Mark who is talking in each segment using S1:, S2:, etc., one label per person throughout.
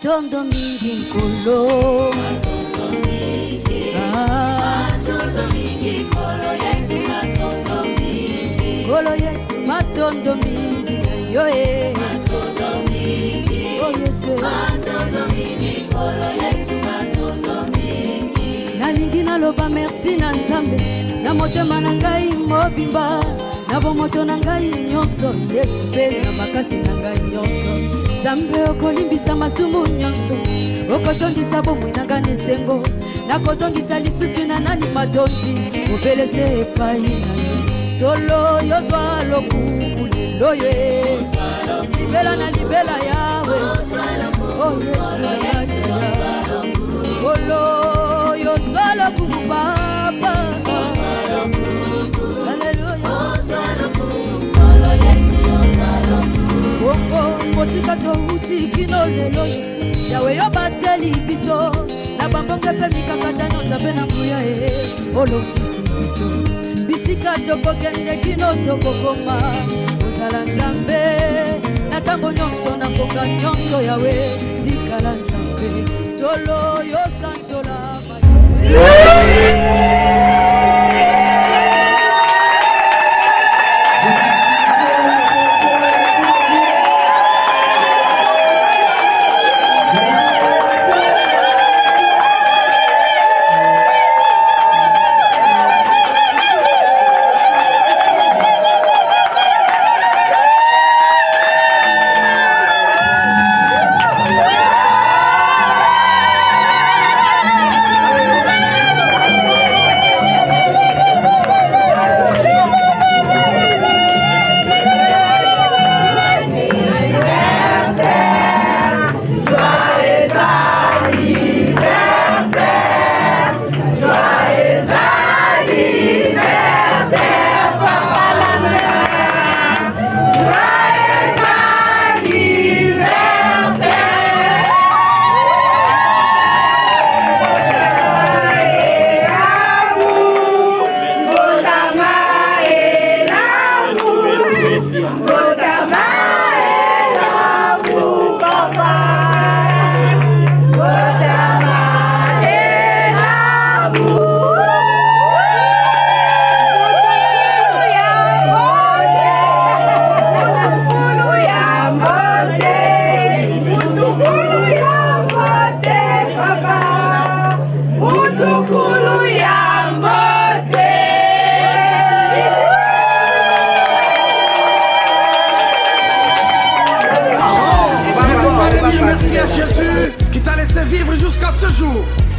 S1: matondo mingi nkolo matondo mingi kolo Yesu matondo mingi kolo Yesu matondo mingi na yo matondo mingi oh Yesu matondo mingi kolo Yesu matondo mingi nalingi naloba merci na Nzambe na motema na ngai mobimba na bomoto na ngai nyonso Yesu pe na makasi na ngai nyonso Nzambe okolimbisa masumu nyonso okotondisa bomoi na ngai nesengo nakozongisa lisusu na nani matondi obelese epai na yo solo yozwa lokumu lelo ye libela na libela yawe oh Yesu na ngai solo yozwa lokumu papa Bongo mosika touti kino lelo yawe yo bateli biso na bambonge pe mikakatano Nzambe na nguya olongisi biso bisika tokokende kino tokokoma ozala Nzambe na ntango nyonso na ngonga nyonso yawe tikala Nzambe solo yo sanjola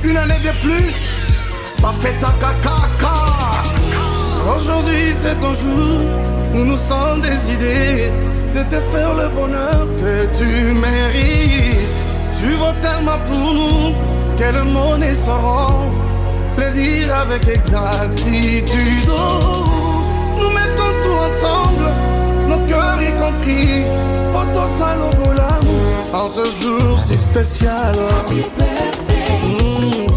S2: Une année de plus, pas fait ta caca. Aujourd'hui c'est ton jour, nous nous sommes décidés de te faire le bonheur que tu mérites. Tu vaux tellement pour nous que le mot ne sauront le dire avec exactitude. Nous mettons tout ensemble, nos cœurs y compris, pour ton salon pour l'amour. En ce jour si spécial,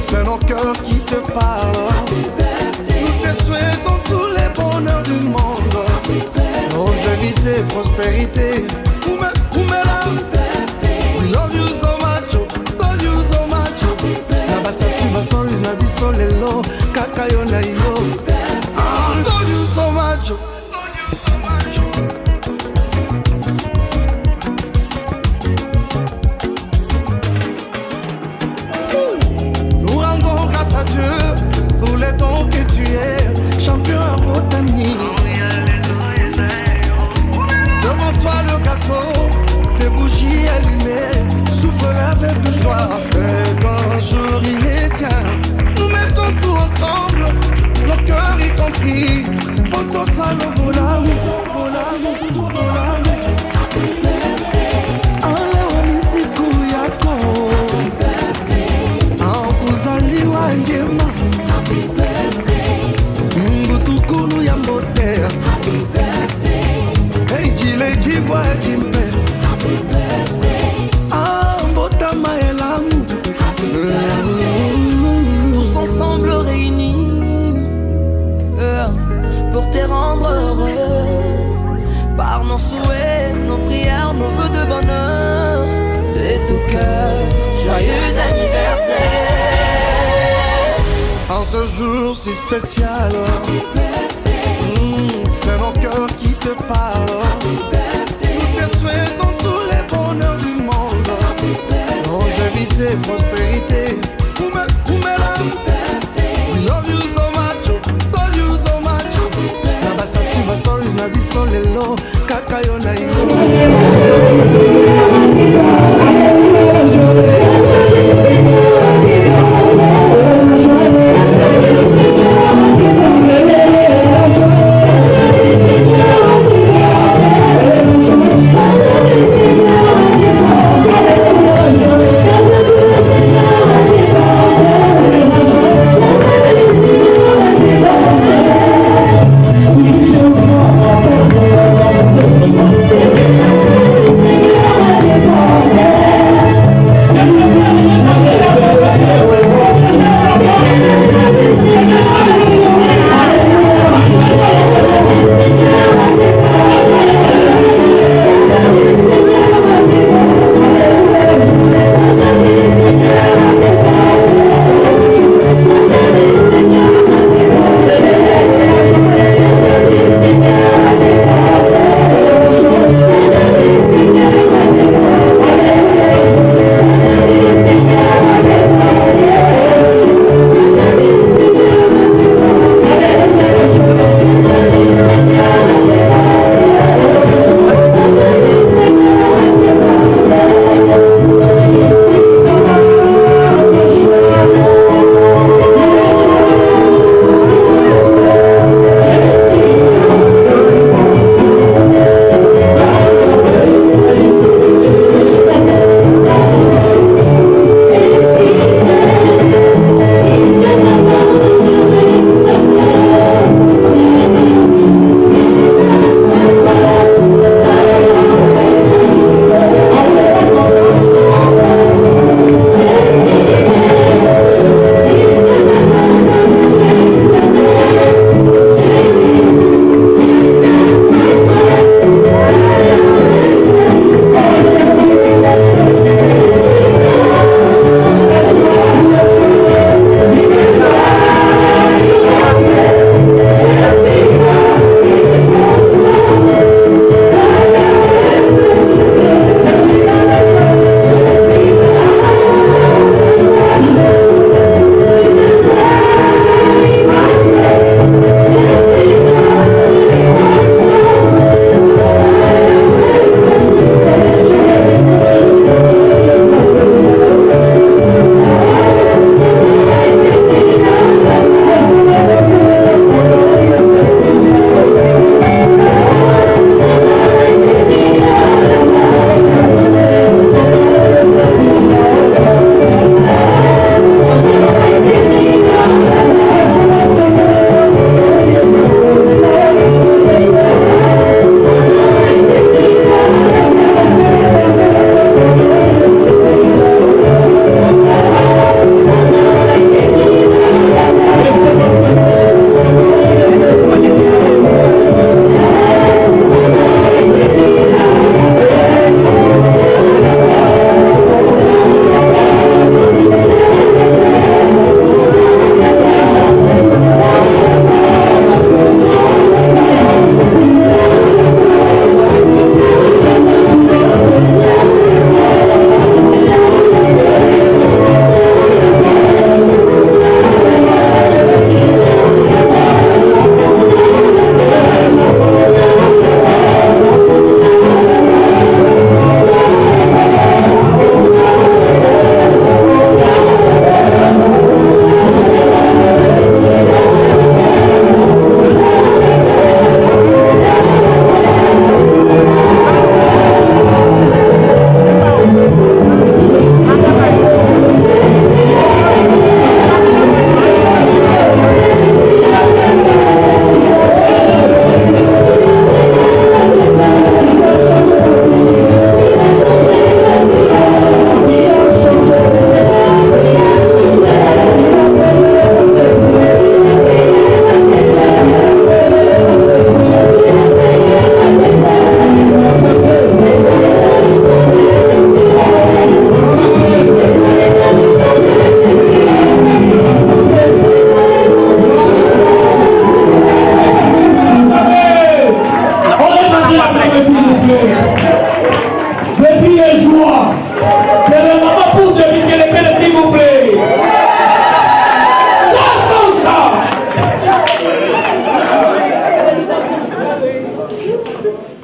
S2: c'est nos cœurs qui te parlent. Nous te souhaitons tous les bonheurs du monde, longévité, prospérité. We love you so much, love you so much. Na bastati basoris na biso lelo, kakayo na yo. Love you so much. Pour les dons que tu es, champion à botanique. Devant toi le gâteau, des bougies allumées, souffle avec de joie. C'est un jour il est tien. Nous mettons tout ensemble, nos cœurs y compris, pour ton salon pour l'amour, pour l'amour, pour l'amour. Mbutukulu ya mbote. Happy birthday. Hey jile jibwa jimpe. Happy birthday. Ah mbota maelamu. Happy birthday.
S3: Tous ensemble réunis pour te rendre heureux par nos souhaits, nos prières, nos vœux de bonheur, de tout cœur. Joyeux anniversaire.
S2: En ce jour si spécial, c'est nos cœurs qui te parlent. Nous te souhaitons tous les bonheurs du monde. Longévité, prospérité. We love you so much, love you so much. Nabastatu basoris na biso lelo, kakayo na yo.
S4: Yeah.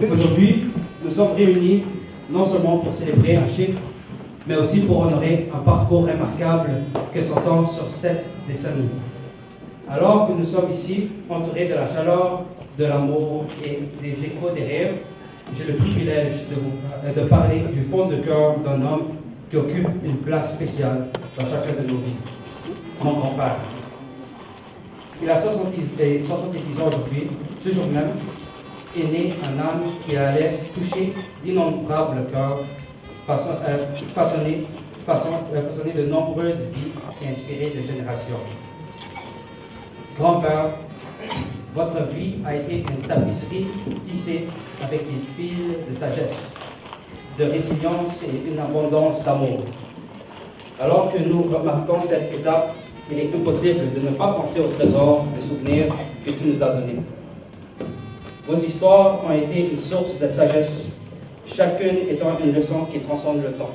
S4: Aujourd'hui, nous sommes réunis non seulement pour célébrer un chiffre, mais aussi pour honorer un parcours remarquable que s'entend sur 7 décennies. Alors que nous sommes ici, entourés de la chaleur, de l'amour et des échos des rêves, j'ai le privilège de parler du fond de cœur d'un homme qui occupe une place spéciale dans chacun de nos vies, mon grand-père. Il a 70 ans aujourd'hui. Ce jour même est né un âme qui allait toucher d'innombrables cœurs, façonner de nombreuses vies et inspirer de générations. Grand-père, votre vie a été une tapisserie tissée avec des fils de sagesse, de résilience et une abondance d'amour. Alors que nous remarquons cette étape, il est impossible de ne pas penser au trésor de souvenirs que tu nous as donnés. Vos histoires ont été une source de sagesse, chacune étant une leçon qui transcende le temps.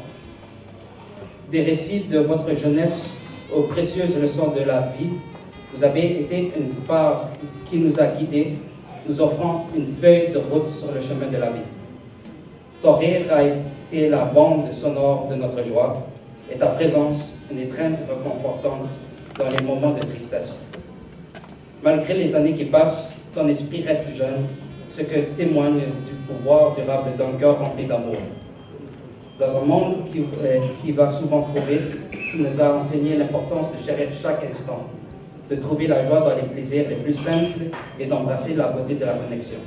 S4: Des récits de votre jeunesse aux précieuses leçons de la vie, vous avez été une phare qui nous a guidés, nous offrant une feuille de route sur le chemin de la vie. Ton rire a été la bande sonore de notre joie et ta présence une étreinte réconfortante dans les moments de tristesse. Malgré les années qui passent, ton esprit reste jeune, ce que témoigne du pouvoir durable d'un cœur rempli d'amour. Dans un monde qui va souvent trop vite, tu nous as enseigné l'importance de chérir chaque instant, de trouver la joie dans les plaisirs les plus simples et d'embrasser la beauté de la connexion.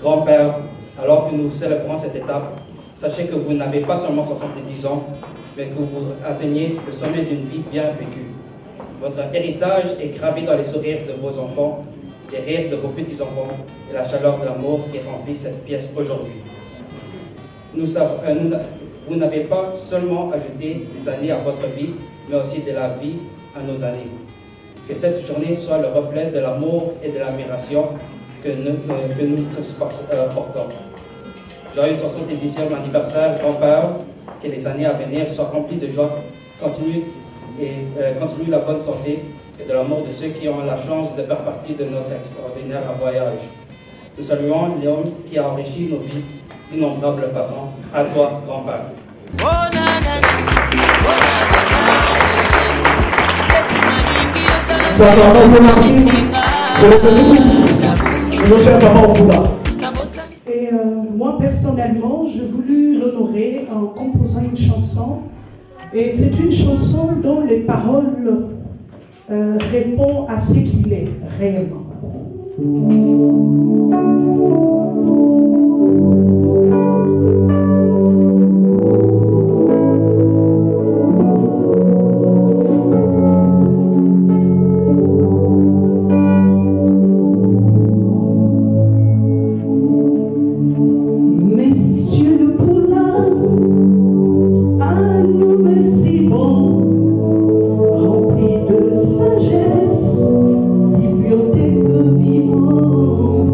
S4: Grand-père, alors que nous célébrons cette étape, sachez que vous n'avez pas seulement 70 ans, mais que vous atteignez le sommet d'une vie bien vécue. Votre héritage est gravé dans les sourires de vos enfants, les rires de vos petits-enfants et la chaleur de l'amour qui remplit cette pièce aujourd'hui. Vous n'avez pas seulement ajouté des années à votre vie, mais aussi de la vie à nos années. Que cette journée soit le reflet de l'amour et de l'admiration que nous tous portons. Joyeux 70e anniversaire, grand-père, que les années à venir soient remplies de joie, continue la bonne santé et de l'amour de ceux qui ont la chance de faire partie de notre extraordinaire voyage. Nous saluons l'homme qui a enrichi nos vies d'innombrables façons. À toi, grand-père.
S5: Et moi personnellement, j'ai voulu l'honorer en composant une chanson. Et c'est une chanson dont les paroles répondent à ce qu'il est réellement.
S6: Sagesse, bibliothèque vivante.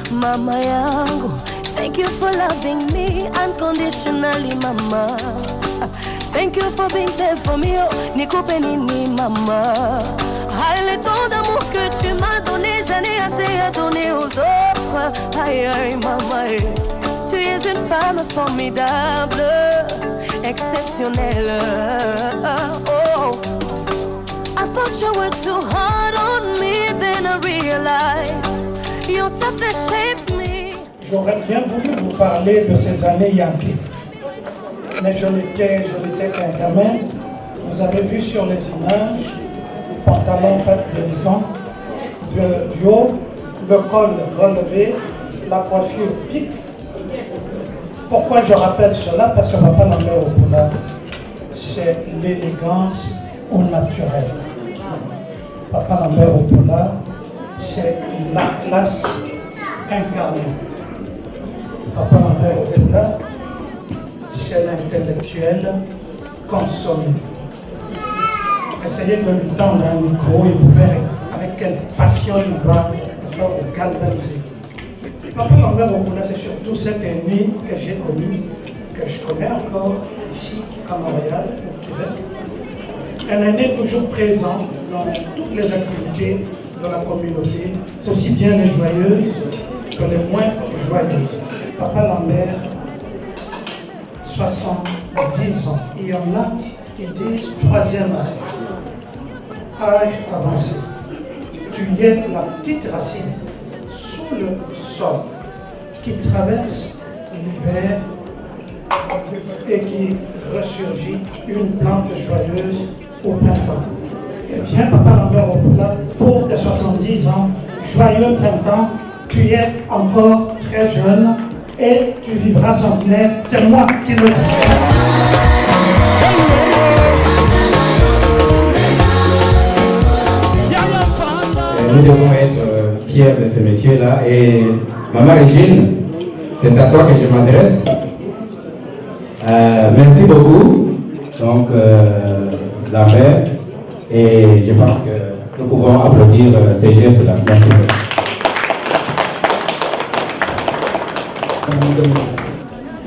S1: Mama yangu, thank you for loving me unconditionally, mama. Thank you for being there for me, oh, nikupe nini, mama. Le temps d'amour que tu m'as donné, j'en ai assez à donner aux autres. Aïe, aïe, maman, tu es une femme formidable, exceptionnelle. Oh, I thought you were too hard on me, then I realized your toughness shaped me.
S5: J'aurais bien voulu vous parler de ces années Yankee, mais je n'étais qu'un gamin. Vous avez vu sur les images, pantalon de devant, du haut, le col relevé, la coiffure pique. Pourquoi je rappelle cela? Parce que Papa Lambert Opula, c'est l'élégance au naturel. Papa Lambert Opula, c'est la classe incarnée. Papa Lambert Opula, c'est l'intellectuel consommé. Essayez de lui tendre un micro et vous verrez avec quelle passion il va vous galvaniser. Papa Lambert Opula, c'est surtout cet ennemi que j'ai connu, que je connais encore ici à Montréal, au Québec. Un aîné toujours présent dans toutes les activités de la communauté, aussi bien les joyeuses que les moins joyeuses. Papa Lambert, 70 ans. Il y en a qui disent troisième âge avancé. Tu es la petite racine sous le sol qui traverse l'hiver et qui ressurgit une plante joyeuse au printemps. Eh bien, Papa Lambert Opula, pour tes 70 ans, joyeux printemps, tu es encore très jeune et tu vivras centenaire. C'est moi qui le dis.
S6: Nous devons être fiers de ce monsieur-là. Et Maman Régine, c'est à toi que je m'adresse. Merci beaucoup, donc Lambert. Et je pense que nous pouvons applaudir ces gestes-là. Merci.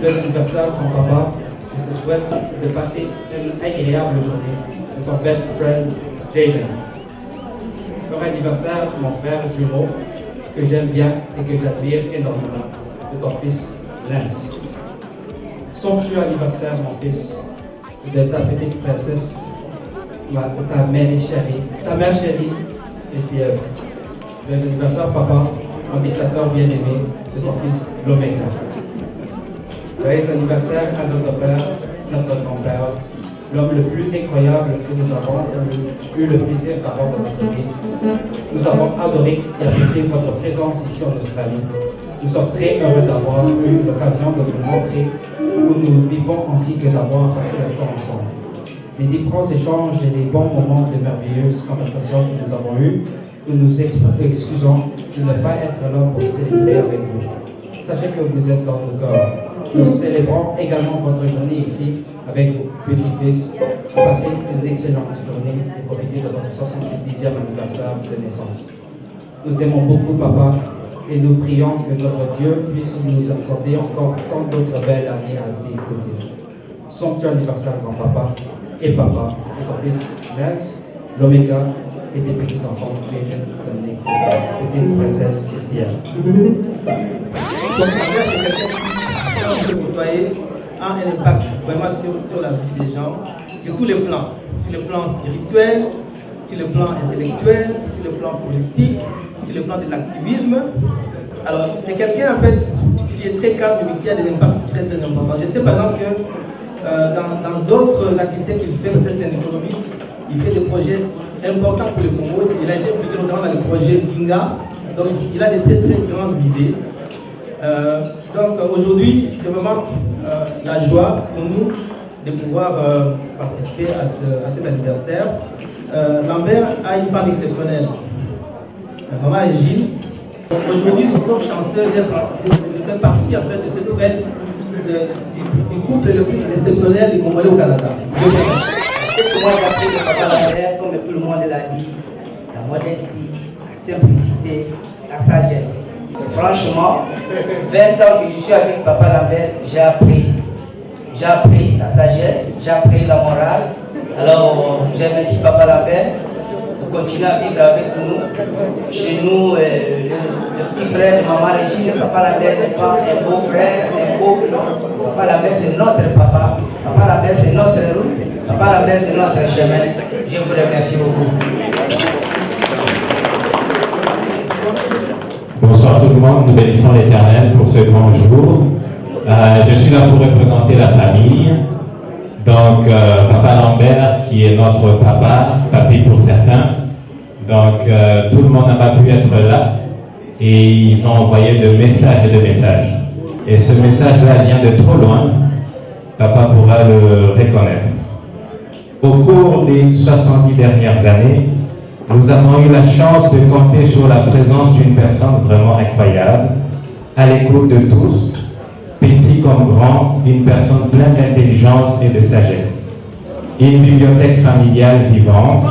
S4: Joyeux anniversaire, ton papa. Je te souhaite de passer une agréable journée de ton best friend, Jaden. Comme anniversaire, mon frère jumeau, que j'aime bien et que j'admire énormément, de ton fils, Lance. Somptueux anniversaire, mon fils, de ta petite princesse, de ta mère chérie, Christiane. Joyeux anniversaire, papa, mon dictateur bien-aimé, de ton fils, Lomeka. Joyeux anniversaire à notre père, notre grand-père, l'homme le plus incroyable que nous avons eu le plaisir d'avoir dans notre vie. Nous avons adoré et apprécié votre présence ici en Australie. Nous sommes très heureux d'avoir eu l'occasion de vous montrer où nous vivons ainsi que d'avoir passé le temps ensemble. Les différents échanges et les bons moments de merveilleuses conversations que nous avons eues, nous nous excusons de ne pas être là pour célébrer avec vous. Sachez que vous êtes dans nos cœurs. Nous célébrons également votre journée ici avec vos petits-fils. Passez une excellente journée et profitez de votre 70e anniversaire de naissance. Nous t'aimons beaucoup, papa, et nous prions que notre Dieu puisse nous accorder encore tant d'autres belles années à tes côtés. Sanctuaire universel grand-papa et papa, et ton fils Max, l'Oméga, et tes petits-enfants, Jaden, Dominique, et tes princesses Christiane.
S7: Donc, c'est quelqu'un qui peut côtoyer, a un impact vraiment sur la vie des gens, sur tous les plans. Sur le plan spirituel, sur le plan intellectuel, sur le plan politique, sur le plan de l'activisme. Alors, c'est quelqu'un en fait qui est très calme mais qui a des impacts très très importants. Je sais par exemple que dans d'autres activités qu'il fait, c'est un économiste, il fait des projets importants pour le Congo. Il a été plutôt dans le projet Ginga, donc il a des très très grandes idées. Donc aujourd'hui, c'est vraiment la joie pour nous de pouvoir participer à cet anniversaire. Lambert a une femme exceptionnelle, maman Gilles. Aujourd'hui, nous sommes chanceux de faire partie en fait, de cette fête du couple le plus exceptionnel du Congolais au Canada.
S8: Qu'est-ce que moi j'appelle le papa Lambert, comme tout le monde l'a dit, la modestie, la simplicité, la sagesse. Franchement, 20 ans que je suis avec papa Lambert, j'ai appris la sagesse, j'ai appris la morale. Alors, je remercie papa Lambert pour continuer à vivre avec nous. Chez nous, le petit frère de maman Régine, papa Lambert n'est pas un beau frère, un beau non. Papa Lambert, c'est notre papa. Papa Lambert, c'est notre route. Papa Lambert, c'est notre chemin. Je vous remercie beaucoup.
S6: Bonsoir tout le monde, nous bénissons l'Éternel pour ce grand jour. Je suis là pour représenter la famille. Donc, Papa Lambert, qui est notre papa, papy pour certains. Donc, tout le monde n'a pas pu être là. Et ils ont envoyé de messages et de messages. Et ce message-là vient de trop loin. Papa pourra le reconnaître. Au cours des 70 dernières années, nous avons eu la chance de compter sur la présence d'une personne vraiment incroyable, à l'écoute de tous, petit comme grand, une personne pleine d'intelligence et de sagesse. Une bibliothèque familiale vivante,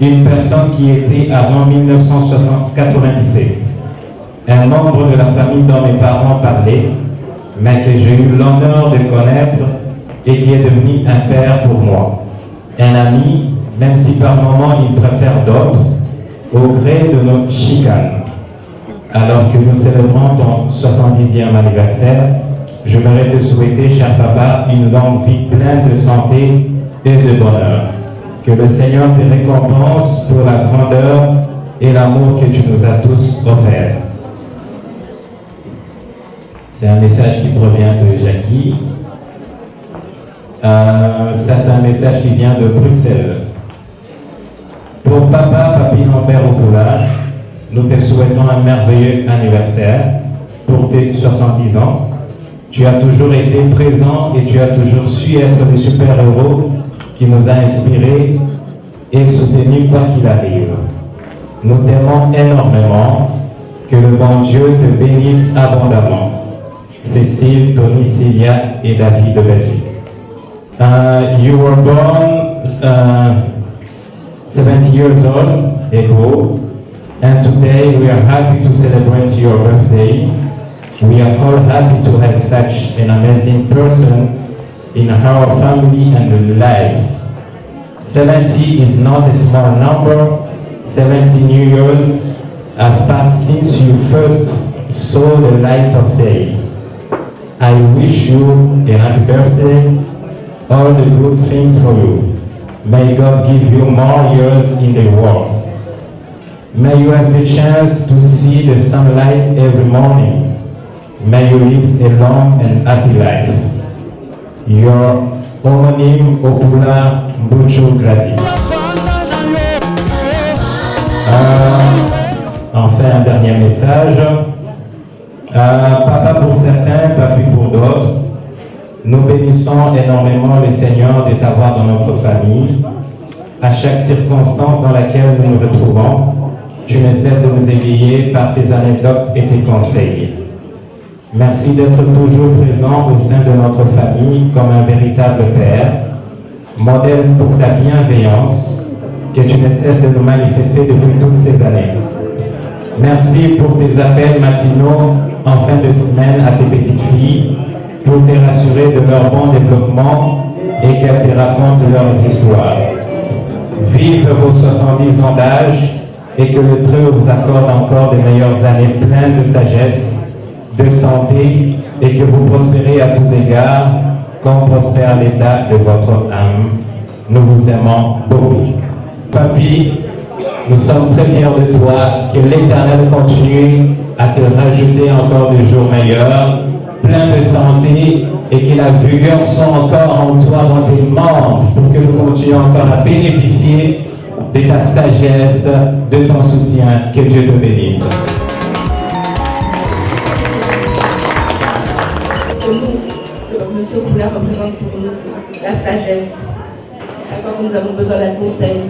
S6: une personne qui était avant 1997, un membre de la famille dont mes parents parlaient, mais que j'ai eu l'honneur de connaître et qui est devenu un père pour moi. Un ami, même si par moments il préfère d'autres, au gré de nos chicanes. Alors que nous célébrons ton 70e anniversaire, je voudrais te souhaiter, cher papa, une longue vie pleine de santé et de bonheur. Que le Seigneur te récompense pour la grandeur et l'amour que tu nous as tous offert. C'est un message qui provient de Jackie. Ça, c'est un message qui vient de Bruxelles. Pour papa, Papi Lambert Okoula, nous te souhaitons un merveilleux anniversaire pour tes 70 ans. Tu as toujours été présent et tu as toujours su être le super-héros qui nous a inspirés et soutenus quoi qu'il arrive. Nous t'aimons énormément. Que le bon Dieu te bénisse abondamment. Cécile, Tony, Cilia et David de Belgique. You were born 70 years old ago, and today we are happy to celebrate your birthday. We are all happy to have such an amazing person in our family and lives. 70 is not a small number. 70 New Years have passed since you first saw the light of day. I wish you a happy birthday, all the good things for you. May God give you more years in the world. May you have the chance to see the sunlight every morning. May you live a long and happy life. Your homonyme Okoula Mbucho Gradi. Enfin, un dernier message. Papa pour certains, papi pour d'autres. Nous bénissons énormément le Seigneur de t'avoir dans notre famille. À chaque circonstance dans laquelle nous nous retrouvons, tu ne cesses de nous égayer par tes anecdotes et tes conseils. Merci d'être toujours présent au sein de notre famille comme un véritable père, modèle pour ta bienveillance que tu ne cesses de nous manifester depuis toutes ces années. Merci pour tes appels matinaux en fin de semaine à tes petites filles pour te rassurer de leur bon développement et qu'elles te racontent leurs histoires. Vive vos 70 ans d'âge et que le Très vous accorde encore de meilleures années pleines de sagesse, de santé et que vous prospérez à tous égards comme prospère l'état de votre âme. Nous vous aimons beaucoup. Papy, nous sommes très fiers de toi, que l'Éternel continue à te rajouter encore des jours meilleurs, plein de santé et que la vigueur soit encore en toi, dans tes membres, pour que nous continuions encore à bénéficier de ta sagesse, de ton soutien. Que Dieu te bénisse.
S9: Que M. Poulin représente pour nous la sagesse. Chaque fois que nous avons besoin d'un conseil,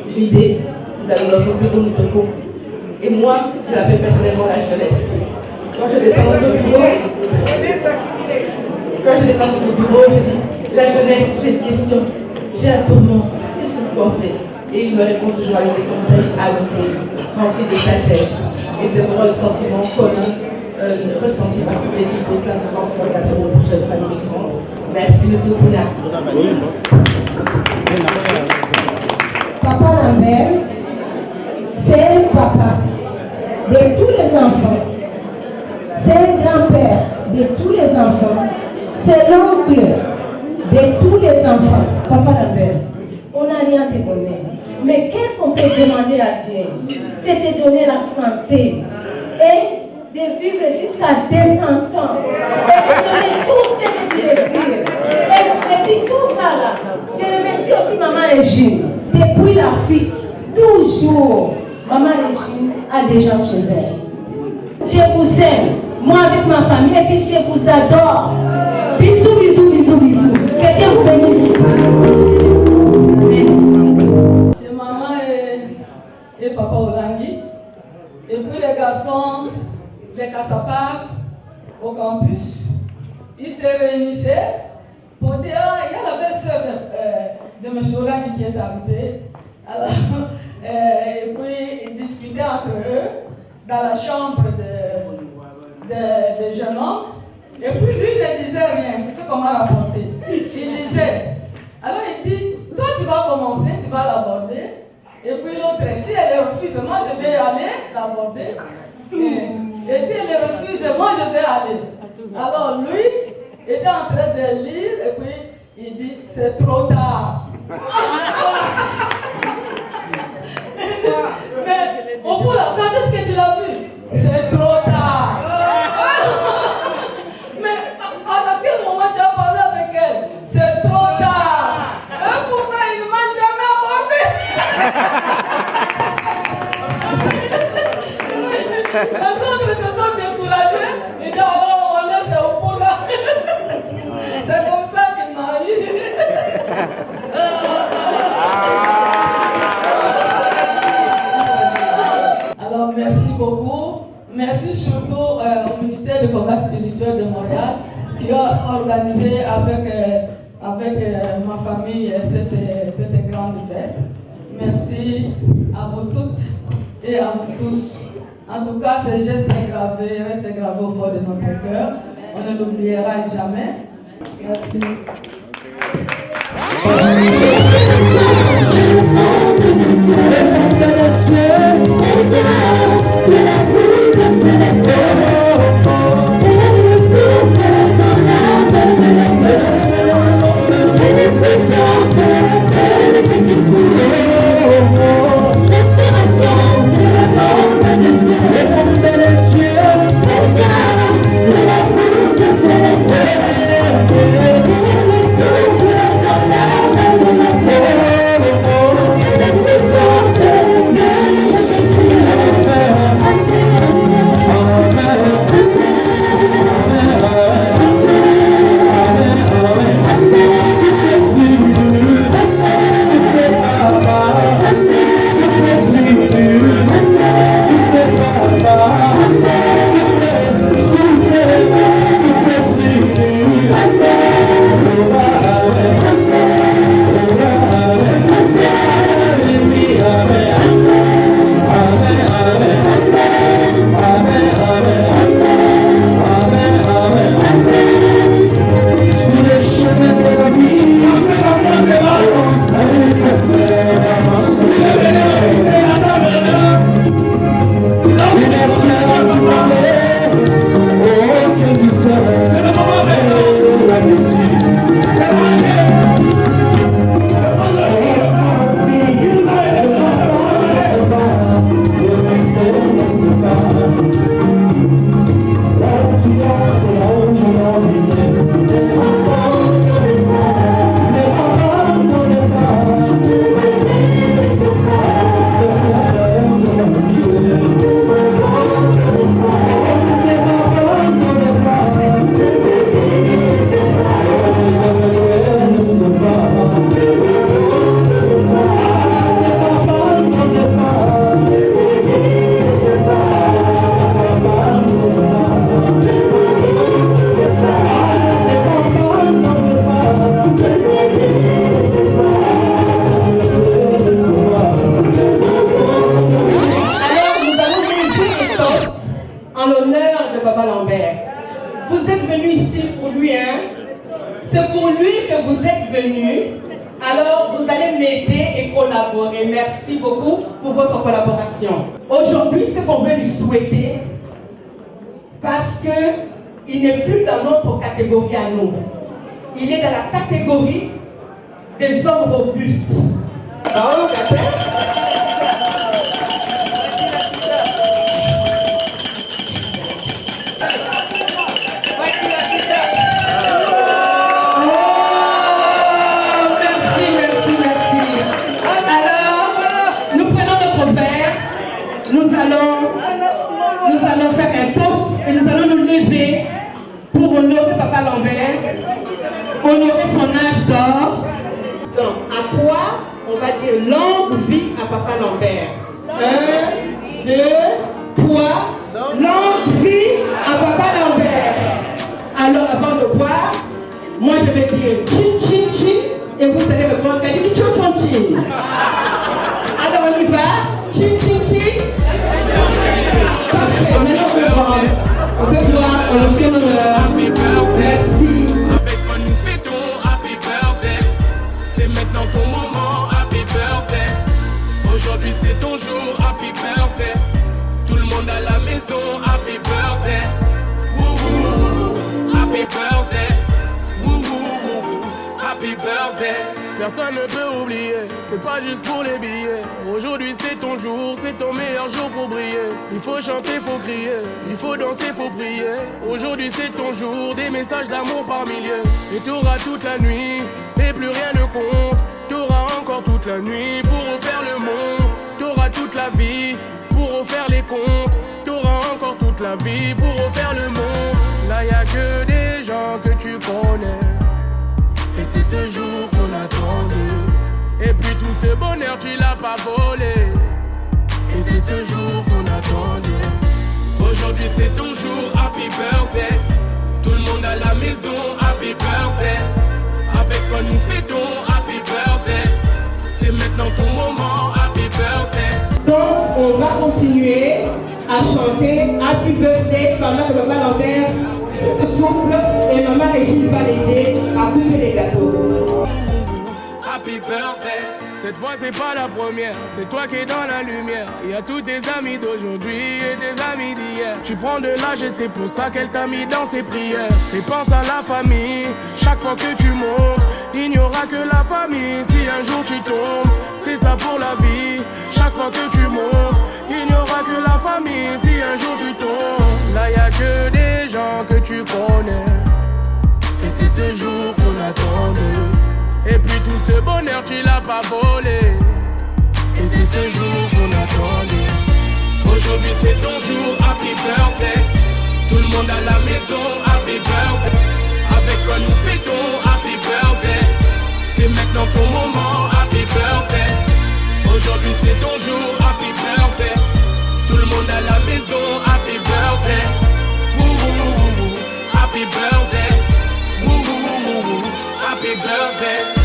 S9: d'une idée, nous allons dans son bureau, nous toquons. Et moi, je l'appelle personnellement la jeunesse. Quand je descends dans son bureau, je dis, la jeunesse, j'ai une question, j'ai un tourment, qu'est-ce que vous pensez? Et il me répond toujours avec des conseils avisés, remplis de sagesse. Et c'est vraiment le sentiment commun ressenti par toute l'équipe au sein de son enfant et pour une prochaine famille migrante. Merci, M. Poulin.
S10: Papa Lambert, c'est le papa de tous les enfants. C'est le grand-père de tous les enfants. C'est l'oncle de tous les enfants. Papa Lambert, on n'a rien te donné. Mais qu'est-ce qu'on peut demander à Dieu? C'est de donner la santé et de vivre jusqu'à 200 ans. Et de donner tout ce que tu veux vivre. Et puis tout ça là. Je remercie aussi Maman Régine. Depuis l'Afrique, toujours, Maman Régine a des gens chez elle. Je vous aime, moi avec ma famille, et puis je vous adore. Bisous, bisous, bisous, bisous. Que Dieu vous bénisse.
S11: Chez maman et papa Olangi. Et puis les garçons de Kassapar au campus, ils se réunissaient pour dire, il y a la belle-sœur de M. Olangi qui est arrivée. Alors, et puis ils discutaient entre eux dans la chambre de jeunes hommes. Et puis lui ne disait rien, c'est ce qu'on m'a rapporté. Il disait. Alors il dit, toi tu vas commencer, tu vas l'aborder. Et puis l'autre, si elle refuse, moi je vais aller l'aborder. Et si elle refuse, moi je vais aller. Alors lui était en train de lire et puis il dit, c'est trop tard. Mais au bout là, quand est-ce que tu l'as vu? C'est trop tard. Mais à quel moment tu as parlé avec elle? C'est trop tard. Et pourtant, il ne m'a jamais abordé. Les autres se sont découragés. Ils disent alors on laisse au bout là. C'est comme ça qu'il m'a eu. Alors merci beaucoup. Merci surtout au ministère du Commerce spirituel de Montréal qui a organisé avec ma famille cette grande fête. Merci à vous toutes et à vous tous. En tout cas, ces gestes restent gravés au fond de notre cœur. On ne l'oubliera jamais. Merci.
S12: Dieu. vous êtes venus ici pour lui, hein? C'est pour lui que vous êtes venus. Alors, vous allez m'aider et collaborer. Merci beaucoup pour votre collaboration. Aujourd'hui, ce qu'on veut lui souhaiter, parce qu'il n'est plus dans notre catégorie à nous. Il est dans la catégorie des hommes robustes. Bravo, nous allons faire un toast et nous allons nous lever pour honorer Papa Lambert, honorer son âge d'or. Donc, à toi, on va dire longue vie à Papa Lambert. 1, 2, 3, longue vie à Papa Lambert. Alors, avant de boire, moi je vais dire chin chin chin et vous allez me prendre chin chin chin. Alors, on y va. Chin chin chin. Parfait, maintenant on peut voir, on fait l'honneur. Merci.
S13: Avec quoi nous fêtons Happy Birthday. C'est maintenant ton moment, Happy Birthday. Aujourd'hui c'est ton jour, Happy Birthday. Tout le monde à la maison, Happy Birthday. Wouhou, Happy Birthday. Wouhou, Happy Birthday. Personne ne peut oublier, c'est pas juste pour les billets. Aujourd'hui c'est ton jour, c'est ton meilleur jour pour briller. Il faut chanter, faut crier, il faut danser, faut prier. Aujourd'hui c'est ton jour, des messages d'amour par milliers. Et t'auras toute la nuit, et plus rien ne compte. T'auras encore toute la nuit pour refaire le monde. T'auras toute la vie pour refaire les comptes. T'auras encore toute la vie pour refaire le monde. Là y'a que des gens que tu connais. Et c'est ce jour qu'on attendait. Et puis tout ce bonheur tu l'as pas volé. Et c'est ce jour qu'on attendait. Aujourd'hui c'est ton jour, Happy Birthday. Tout le monde à la maison, Happy Birthday. Avec quoi nous fêtons, Happy Birthday. C'est maintenant ton moment, Happy Birthday.
S12: Donc on va continuer à chanter Happy Birthday pendant que Papa Lambert souffle et Maman Régine va l'aider à couper les gâteaux.
S13: Happy Birthday. Cette fois c'est pas la première, c'est toi qui es dans la lumière. Il y a tous tes amis d'aujourd'hui et tes amis d'hier. Tu prends de l'âge et c'est pour ça qu'elle t'a mis dans ses prières. Et pense à la famille, chaque fois que tu montes, il n'y aura que la famille. Si un jour tu tombes, c'est ça pour la vie. Chaque fois que tu montes, il n'y aura que la famille. Si un jour tu tombes, là y a que des gens que tu connais. Et c'est ce jour qu'on attendait. Et puis tout ce bonheur tu l'as pas volé. Et c'est ce jour qu'on attendait. Aujourd'hui c'est ton jour, Happy Birthday. Tout le monde à la maison, Happy Birthday. Avec quoi nous fêtons, Happy Birthday. C'est maintenant ton moment, Happy Birthday. Aujourd'hui c'est ton jour, Happy Birthday. Tout le monde à la maison, Happy Birthday. Wouhou, Happy Birthday. Wouhou, Happy Birthday.